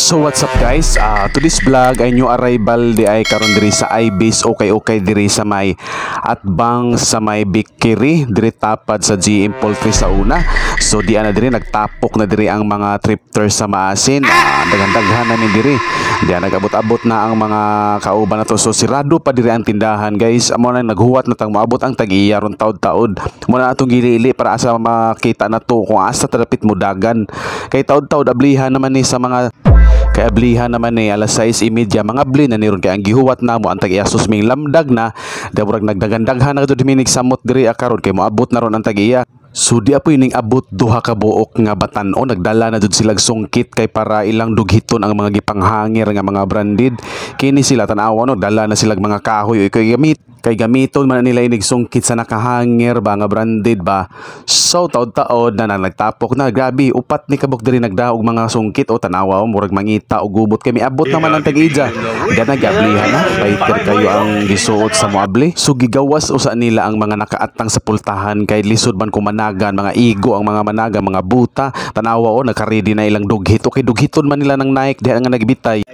So what's up guys, to this vlog ay new arrival di ay karon diri sa Ibis okay diri sa may atbang sa may Bikiri diri tapad sa GM Poultry sa una. So di ana diri nagtapok na diri ang mga tripters sa maasin, daghan-daghan na ni diri. Di nagabot-abot na ang mga kauban na to. So sirado pa diri ang tindahan guys. Amo na naghuwat na tang maabot ang tag-iya ron taud-taud. Mo na atong gilili para asa makita na to kung asa talapit mudagan. Kay taud-taud ablihan naman ni sa mga kaya ablihan naman ni alas 6:30 mga bli na niron kay ang gihuwat namo ang tag-iya susming lamdag na daburag nagdagandaghan na kadto diminig samot diri karon kay moabot na ron ang tag-iya. So di apoy ning abot duha ka buok nga batan-o nagdala na jud sila sungkit kay para ilang dughiton ang mga gipanghangir nga mga branded. Kini sila tan-awa no dala na sila mga kahoy kay gamiton man nila inig sungkit sa nakahangir ba nga branded ba. So taod-taod na nagtapok na grabe upat ni kabuk diri nagdaog mga sungkit o tan-awa murag mangita o gubot kay miabot naman ang tag-ija. Ganag gablihan na fighter kayo ang gisuot sa moabli. So gigawas usa nila ang mga nakaatang sa pultahan kay lisod man ko managan mga igo ang mga managa mga buta tan-awa o naka-ready na ilang dughit okay dughiton man nila ng Nike diha nga nagbitay.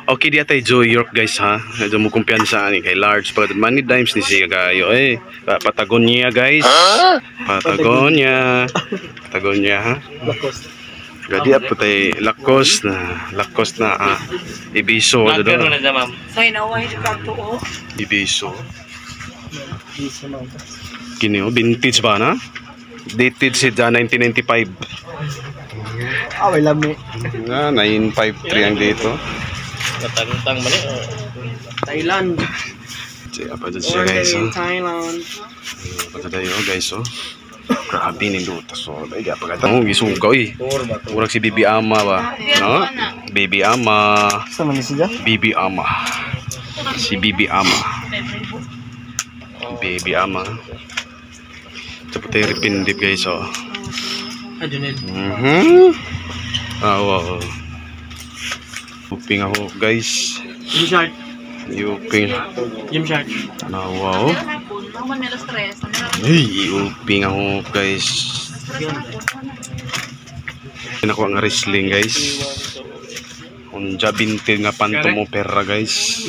Okay diya tay Joy York guys ha. Medyo mo kumpiyansa ni kay large pag many dimes ni siya kayo Patagonia guys. Patagonia ha. Gadi apo tay lakos na Ibiso do. Ibiso. Kini vintage ba na? Dated si 1995. May lami. Na 953 ang dito. Matagutang mali. Thailand. Apa dyan siya guys Thailand. Apa tayo guys grabe ninduta so ay pagkatang gisugaw murag si Bibi Ama ba no? Bibi Ama Sama ni siya? Bibi Ama si Bibi Ama Bibi Ama seperti repindip guys wow uping ako guys Uping Gymshark. wow uping ako guys nakuha nga wrestling guys unja vintage nga Phantom Opera guys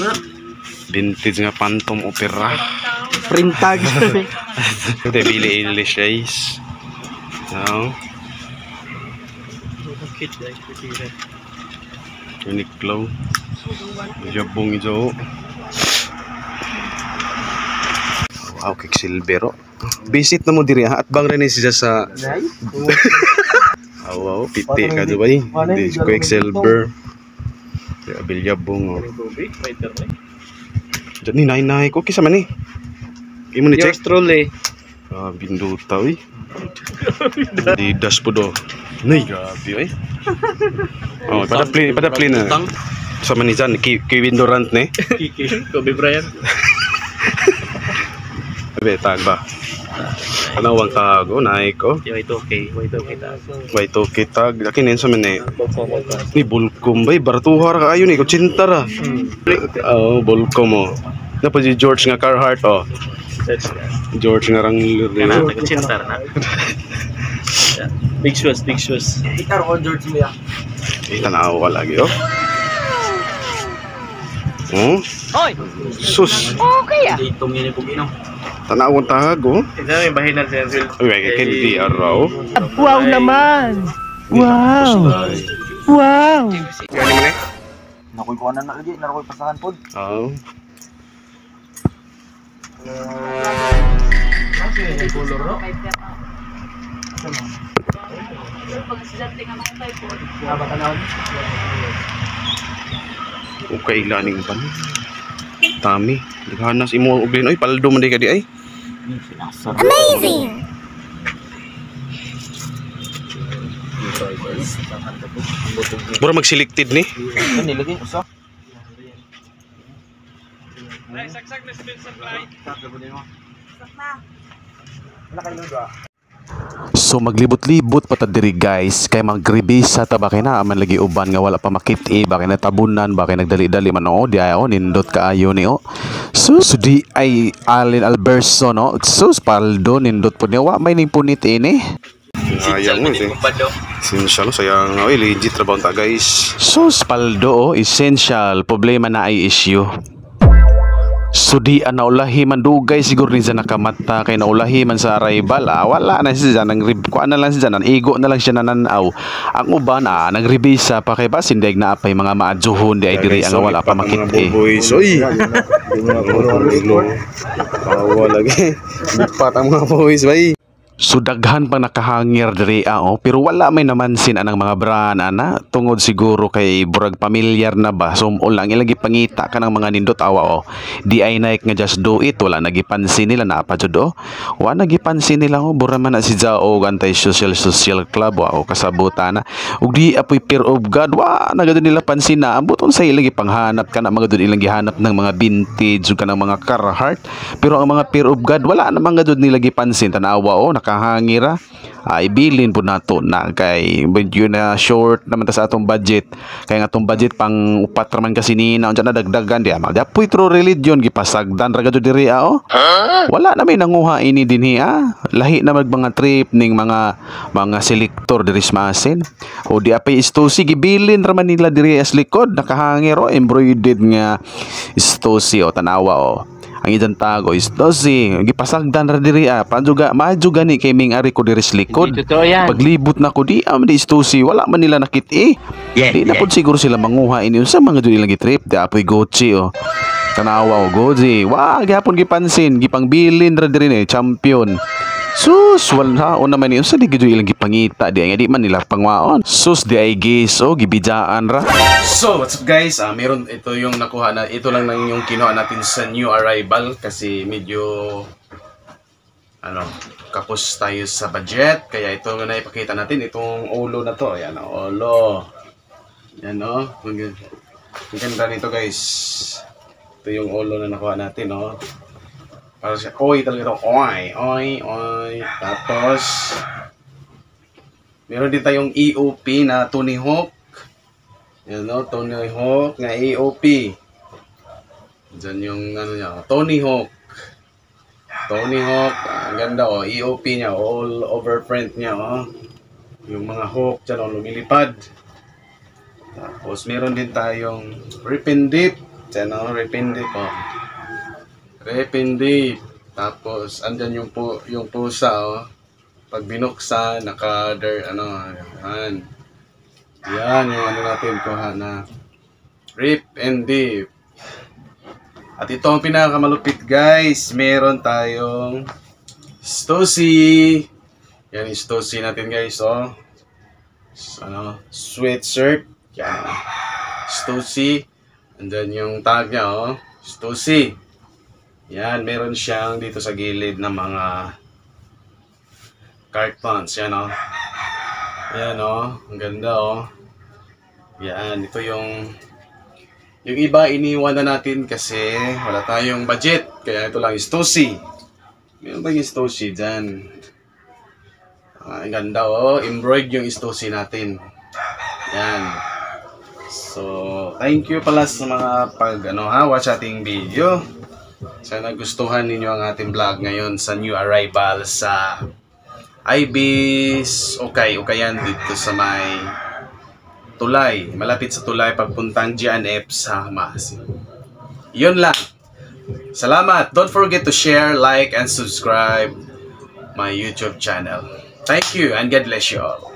vintage nga Phantom Opera Printag. ito Billie Eilish guys Uniqlo jabong ijo wow Quicksilver visit na mo diri at bang rin siya sa wow piti ka dubay Quicksilver bilyabong ni nay ko kisa man ni imo ni check Trolley. binduta di dash po do nay grabe pada play na sama ni Jan Kevin Durant ni Kobe Bryant. Abe tag ba anawang tag naik Y2K tag lakin sa man ni Bulkom bay baratuhar ka ayo ni ko cintara Bulkom mo na pa si George nga Carhartt George nga rang Cintar na. Big shoes. Gitar ko George Mia. tanawa lagi Hoy! Sus Okay ah. Itong yan po ginaw. tanawang tag Ito yung bahinan sa Enfield. ay kay araw Wow naman! Wow! Wow! gani man Nakoy ko na lagi, nakoy pasahan pod. Okay laning ban Tami daghanas imo uglin oy paldo man di ka di ay Amazing! mura mag-selected ni Ano nilagay usa? So maglibot-libot pa ta diri guys kay magribisa ta ba kay na man lagi uban nga wala pa makit-i ba kay natabunan ba kay nagdali-dali man di ayo nindot kaayo ni sus di ay Allen Alberso no sus paldo nindot po niya wa may ning punit ini Sayang mo ito. Essential, sayang. Oy, legit trabaho ta guys. Sus, paldo, essential. Problema na ay issue. So di naulahi man dugay siguro ni sa nakamata kay naulahi man sa arrival wala na siya nang kuan na lang siya nan igo na lang siya nananaw ang uban nagribisa pa kay basin deg na apay mga maadjuhon di ay diri ang wala pa makit boys oy bawa lagi lipat ang mga boys bay. So daghan pang nakahangir diri pero wala may namansin anang mga brand ana tungod siguro kay burag pamilyar na ba so lang ilang gipangita kanang mga nindot awa di ay naik nga just do it wala nagipansin nila na pa jud wala nagipansin nila bura man na si Jao Anti Social Club kasabutan na ug di apoy fear of God nagado nila pansin na ambuton sa ilang gipanghanap kana mga dud ilang gihanap ng mga vintage ug kanang mga Carhartt pero ang mga fear of God wala na mga dud nila gipansin tanawa nakahangira ibilin po nato na kay medyo na short naman ta sa atong budget kay nga atong budget pang upat raman kasi ni unsa na dagdagan di ama dapoy true religion gipasagdan ra gado diri wala na may nanguha ini dinhi lahi na mga trip ning mga selector diri sa Masin o di apay istosi gibilin raman nila diri as likod nakahangir embroidered nga istosi tanawa ang idang tago is dosi gipasagdan ra diri pajuga majuga ni kay ming ari ko diri sa likod paglibot na ko di di istusi wala man nila nakit di na pud siguro sila manguha ini unsa mga dili lagi trip di apoy Gucci tanawa Gucci gyapon gipansin gipangbilin ra diri ni champion sus wala naman ni unsa di gid ilang gipangita di man nila pangwaon sus di ay guys gibijaan ra. So what's up guys meron ito yung nakuha na ito lang yung kinuha natin sa new arrival kasi medyo kapos tayo sa budget kaya ito na ipakita natin itong ulo na to ayan ulo yan ang ganda nito guys ito yung ulo na nakuha natin para siya, talaga ito. Oy. Tapos, meron din tayong EOP na Tony Hawk. Yan Tony Hawk na EOP. Diyan yung niya, Tony Hawk. Tony Hawk, ang ganda EOP niya, all over print niya Yung mga hawk dyan lumilipad. Tapos, meron din tayong Rip and Dip. Diyan Rip and Dip Repindi. Tapos andyan yung pusa pag binuksan yan yung natin kuha na Rip and Dip. At ito ang pinakamalupit guys, meron tayong Stussy. Yan yung Stussy natin guys sweatshirt yan Stussy. And then yung tag niya Stussy. Yan, meron siyang dito sa gilid na mga cartons. Yan Yan ang ganda Yan, ito yung iba iniwan na natin kasi wala tayong budget. Kaya ito lang Stussy. Meron ba yung Stussy dyan? Ang ganda embroid yung Stussy natin. Yan. So, thank you pala sa mga watch ating video. Sana gustuhan ninyo ang ating vlog ngayon sa new arrival sa Ibis Ukayan dito sa may Tulay, malapit sa Tulay pagpuntang GNF sa Masin. Yun lang. Salamat. Don't forget to share, like, and subscribe my YouTube channel. Thank you and God bless you all.